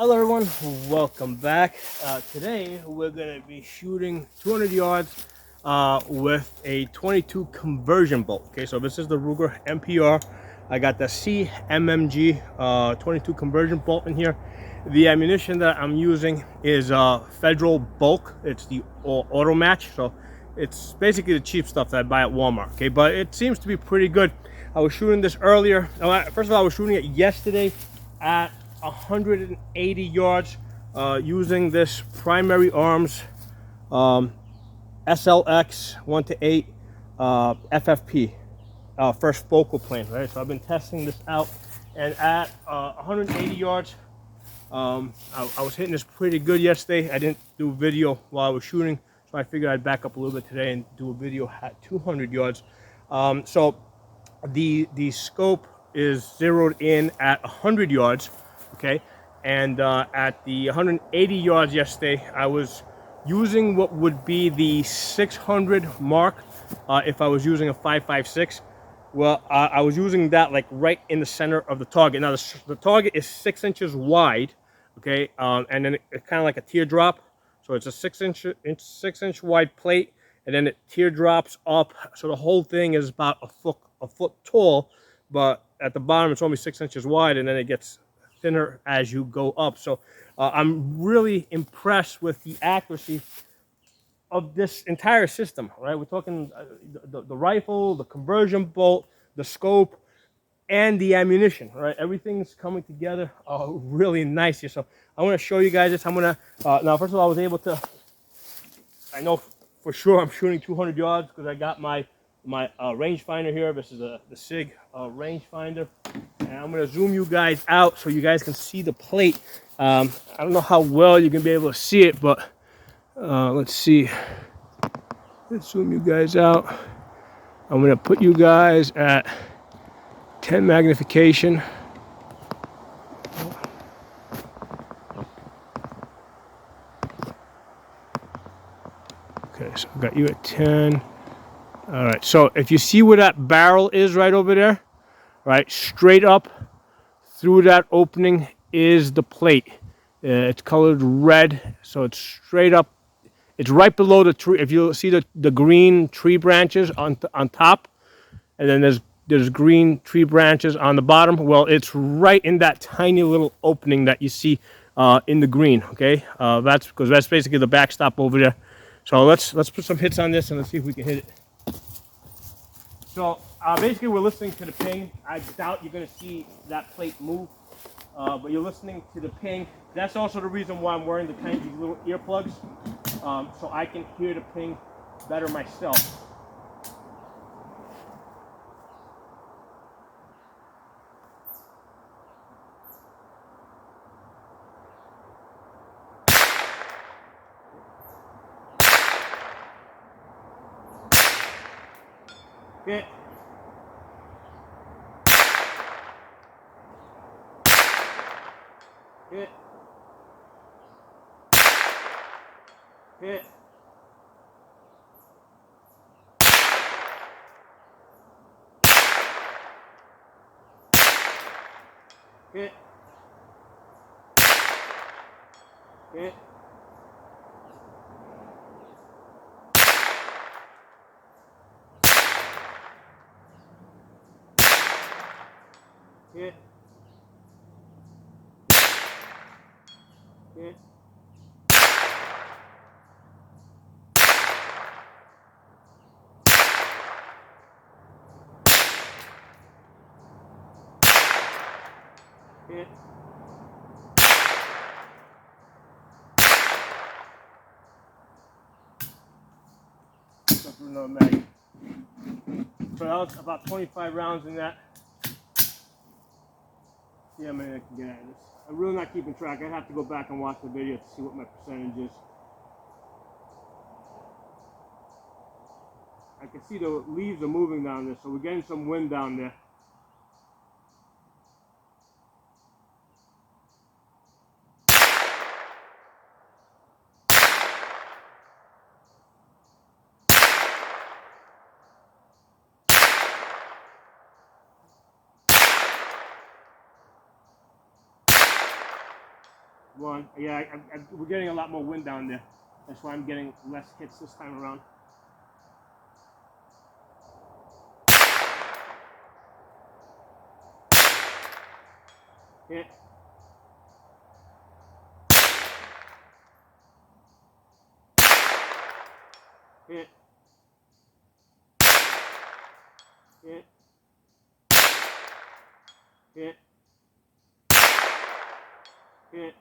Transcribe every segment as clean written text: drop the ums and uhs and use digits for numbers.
Hello everyone, welcome back. Today we're going to be shooting 200 yards with a 22 conversion bolt. Okay, so this is the Ruger MPR. I got the CMMG 22 conversion bolt in here. The ammunition that I'm using is Federal Bulk. It's the auto match, so it's basically the cheap stuff that I buy at Walmart. Okay, but it seems to be pretty good. I was shooting this earlier. First of all, I was shooting it yesterday at 180 yards using this primary arms SLx 1-8 FFP first focal plane, right? So I've been testing this out, and at 180 yards I was hitting this pretty good yesterday. I didn't do a video while I was shooting, so I figured I'd back up a little bit today and do a video at 200 yards. So the scope is zeroed in at 100 yards, okay, and at the 180 yards yesterday I was using what would be the 600 mark if I was using a 5.56. Well, I was using that like right in the center of the target. Now the target is 6 inches wide, okay, and then it's kind of like a teardrop. So it's a 6 inch wide plate, and then it teardrops up. So the whole thing is about a foot tall, but at the bottom it's only 6 inches wide, and then it gets thinner as you go up. So I'm really impressed with the accuracy of this entire system, right? We're talking the rifle, the conversion bolt, the scope, and the ammunition, right? Everything's coming together really nice here. So I want to show you guys this. I'm gonna now, first of all, I was able to, I know for sure I'm shooting 200 yards because I got my rangefinder here. This is the SIG rangefinder, and I'm gonna zoom you guys out so you guys can see the plate. I don't know how well you can be able to see it, but let's see. Let's zoom you guys out. I'm gonna put you guys at 10 magnification. Okay, so I've got you at 10. All right, so if you see where that barrel is right over there, right, straight up through that opening is the plate. It's colored red, so it's straight up. It's right below the tree. If you see the green tree branches on top, and then there's green tree branches on the bottom. Well, it's right in that tiny little opening that you see in the green. Okay, that's because that's basically the backstop over there. So let's put some hits on this and let's see if we can hit it. So basically, we're listening to the ping. I doubt you're going to see that plate move, but you're listening to the ping. That's also the reason why I'm wearing these little earplugs, so I can hear the ping better myself. Hit. Hit. Hit. Hit. Hit. Hit. Hit. Hit. Another mag. So that was about 25 rounds in that. See how many I can get out of this. I'm really not keeping track. I have to go back and watch the video to see what my percentage is. I can see the leaves are moving down there, so we're getting some wind down there. Well, yeah, we're getting a lot more wind down there. That's why I'm getting less hits this time around. Hit. Hit. Hit. Hit. Hit. Hit.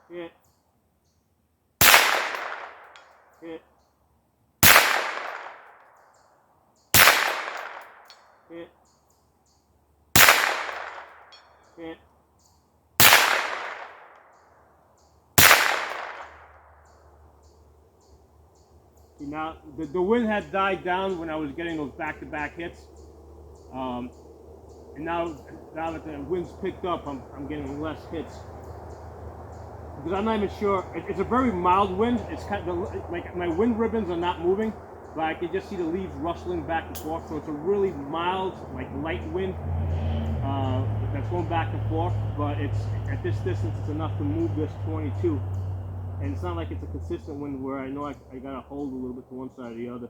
Hit. Hit. Hit. See, now the wind had died down when I was getting those back-to-back hits, and now that the wind's picked up, I'm getting less hits because I'm not even sure. It's a very mild wind. It's kind of like my wind ribbons are not moving, but I can just see the leaves rustling back and forth. So it's a really mild, like light wind that's going back and forth. But it's at this distance, it's enough to move this 22. And it's not like it's a consistent wind where I know I got to hold a little bit to one side or the other.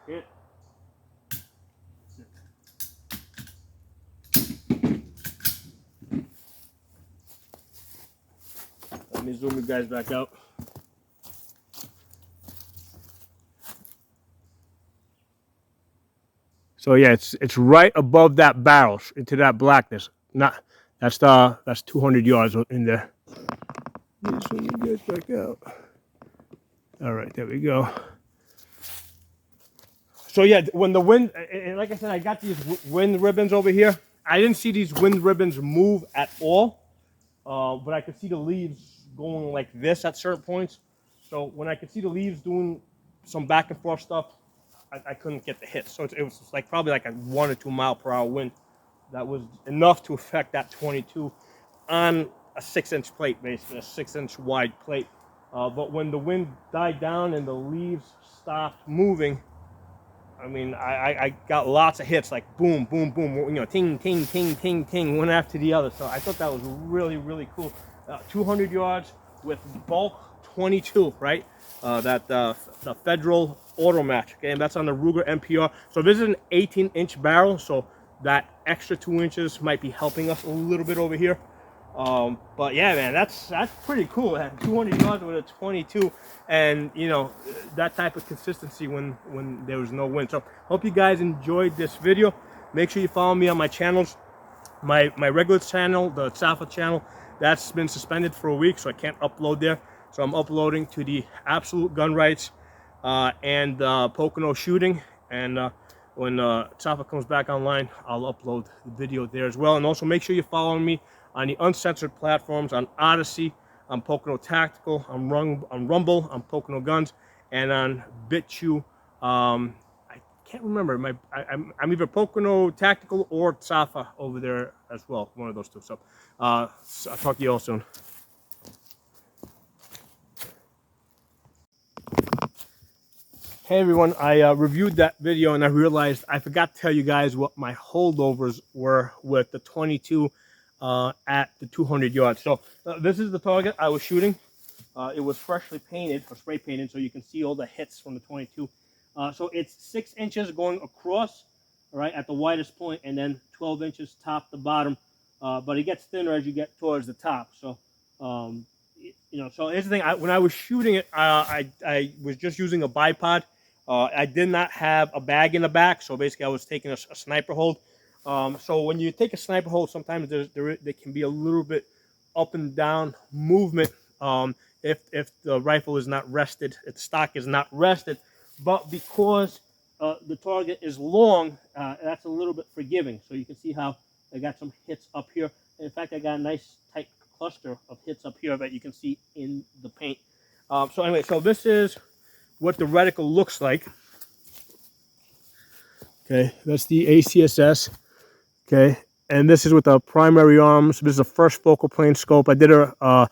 Hit. Let me zoom you guys back out. So yeah, it's right above that barrel into that blackness. That's 200 yards in there. Let me zoom you guys back out. All right, there we go. So yeah, when the wind, and like I said, I got these wind ribbons over here. I didn't see these wind ribbons move at all, but I could see the leaves going like this at certain points. So when I could see the leaves doing some back and forth stuff, I couldn't get the hit. So it was like probably like a 1 or 2 mile per hour wind. That was enough to affect that 22 on a 6-inch plate, basically a 6-inch wide plate. But when the wind died down and the leaves stopped moving, I mean, I got lots of hits, like boom, boom, boom, you know, ting, ting, ting, ting, ting, one after the other. So I thought that was really, really cool. 200 yards with bulk 22, right? The Federal Auto Match, okay, and that's on the Ruger MPR. So this is an 18-inch barrel, so that extra 2 inches might be helping us a little bit over here. But yeah, man, that's pretty cool. 200 yards with a 22, and you know, that type of consistency when there was no wind. So hope you guys enjoyed this video. Make sure you follow me on my channels. My regular channel, the Safa channel, that's been suspended for a week, so I can't upload there. So I'm uploading to the Absolute Gun Rights and Pocono Shooting, and when Safa comes back online, I'll upload the video there as well. And also make sure you follow me on the uncensored platforms, on Odyssey, on Pocono Tactical, on Rumble, on Pocono Guns, and on BitChute. I can't remember. I'm either Pocono Tactical or Safa over there as well. One of those two. So I'll talk to you all soon. Hey everyone, I reviewed that video and I realized I forgot to tell you guys what my holdovers were with the 22 at the 200 yards. So this is the target I was shooting. It was freshly painted or spray painted, so you can see all the hits from the 22. So it's 6 inches going across, right, at the widest point, and then 12 inches top to bottom. But it gets thinner as you get towards the top. So you know, so here's the thing. When I was shooting it, I was just using a bipod. I did not have a bag in the back, so basically I was taking a sniper hold. So when you take a sniper hold, sometimes there can be a little bit up and down movement if the rifle is not rested, if the stock is not rested. But because the target is long, that's a little bit forgiving. So you can see how I got some hits up here. In fact, I got a nice tight cluster of hits up here that you can see in the paint. So anyway, so this is what the reticle looks like. Okay, that's the ACSS. Okay, and this is with the primary arms. This is the first focal plane scope. I did an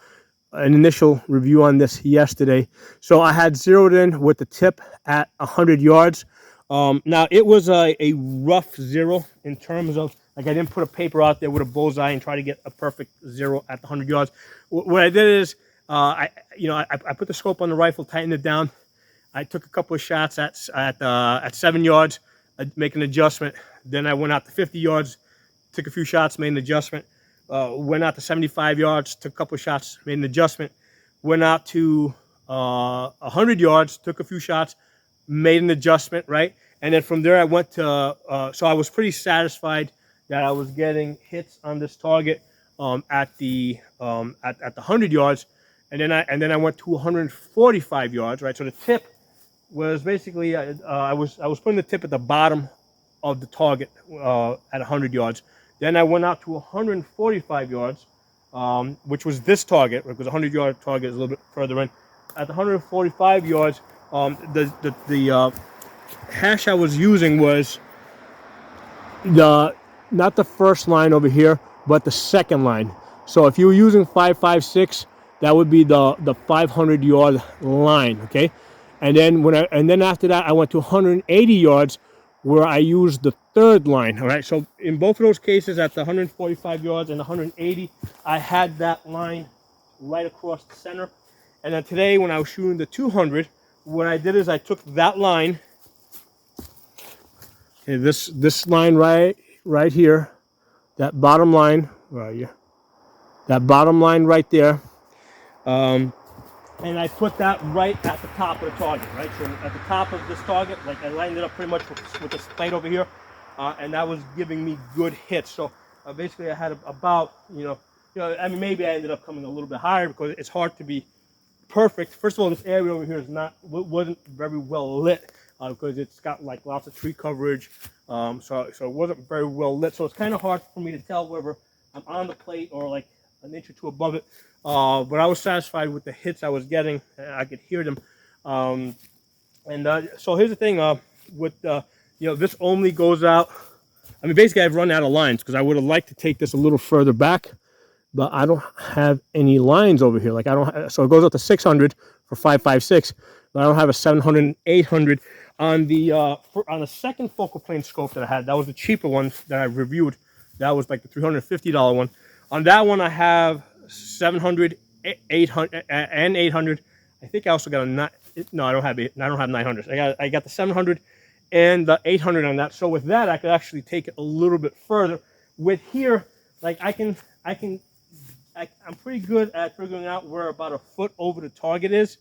initial review on this yesterday. So I had zeroed in with the tip at 100 yards. Now it was a rough zero in terms of Like I didn't put a paper out there with a bullseye and try to get a perfect 0 at the 100 yards. What I did is, I put the scope on the rifle, tightened it down. I took a couple of shots at 7 yards, make an adjustment. Then I went out to 50 yards, took a few shots, made an adjustment. Went out to 75 yards, took a couple of shots, made an adjustment. Went out to 100 yards, took a few shots, made an adjustment, right? And then from there I went to, so I was pretty satisfied that I was getting hits on this target at the 100 yards. And then I went to 145 yards, right? So the tip was basically, I was putting the tip at the bottom of the target at 100 yards. Then I went out to 145 yards, which was this target, because a 100-yard target is a little bit further in. At the 145 yards, the hash I was using was not the first line over here, but the second line. So if you were using 5.56, that would be the 500-yard line, okay? And then after that, I went to 180 yards, where I used the third line, all right? So in both of those cases, at the 145 yards and 180, I had that line right across the center. And then today, when I was shooting the 200, what I did is I took that line, okay, this line right here, that bottom line, where are you? That bottom line right there, and I put that right at the top of the target, right? So at the top of this target, like I lined it up pretty much with this plate over here, and that was giving me good hits. So basically, I had about, I mean, maybe I ended up coming a little bit higher because it's hard to be perfect. First of all, this area over here wasn't very well lit because it's got like lots of tree coverage, so it wasn't very well lit. So it's kind of hard for me to tell whether I'm on the plate or like an inch or two above it. But I was satisfied with the hits I was getting. I could hear them. So here's the thing with this only goes out. I mean, basically, I've run out of lines because I would have liked to take this a little further back, but I don't have any lines over here. Like I don't. So it goes up to 600 for 5.56, but I don't have a 700 and 800 on the second focal plane scope that I had. That was the cheaper one that I reviewed. That was like the $350 one. On that one, I have 700, 800, and 800. I think I also got no, I don't have 900. I got the 700 and the 800 on that. So with that, I could actually take it a little bit further. With here, like I'm pretty good at figuring out where about a foot over the target is.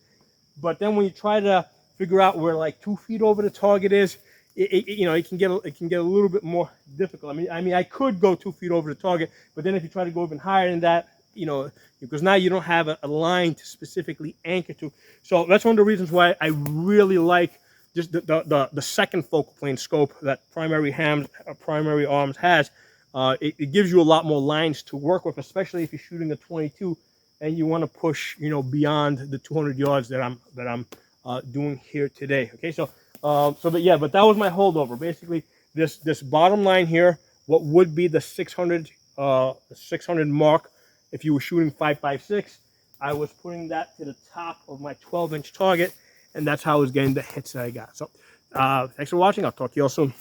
But then when you try to figure out where like 2 feet over the target is, it can get a little bit more difficult. I mean, I could go 2 feet over the target, but then if you try to go even higher than that, because now you don't have a line to specifically anchor to. So that's one of the reasons why I really like just the second focal plane scope that Primary Arms has. It gives you a lot more lines to work with, especially if you're shooting a 22 and you want to push, beyond the 200 yards that I'm doing here today. Okay, but that was my holdover. Basically, this bottom line here, what would be the 600 mark if you were shooting 5.56, I was putting that to the top of my 12-inch target, and that's how I was getting the hits that I got. So thanks for watching. I'll talk to you all soon.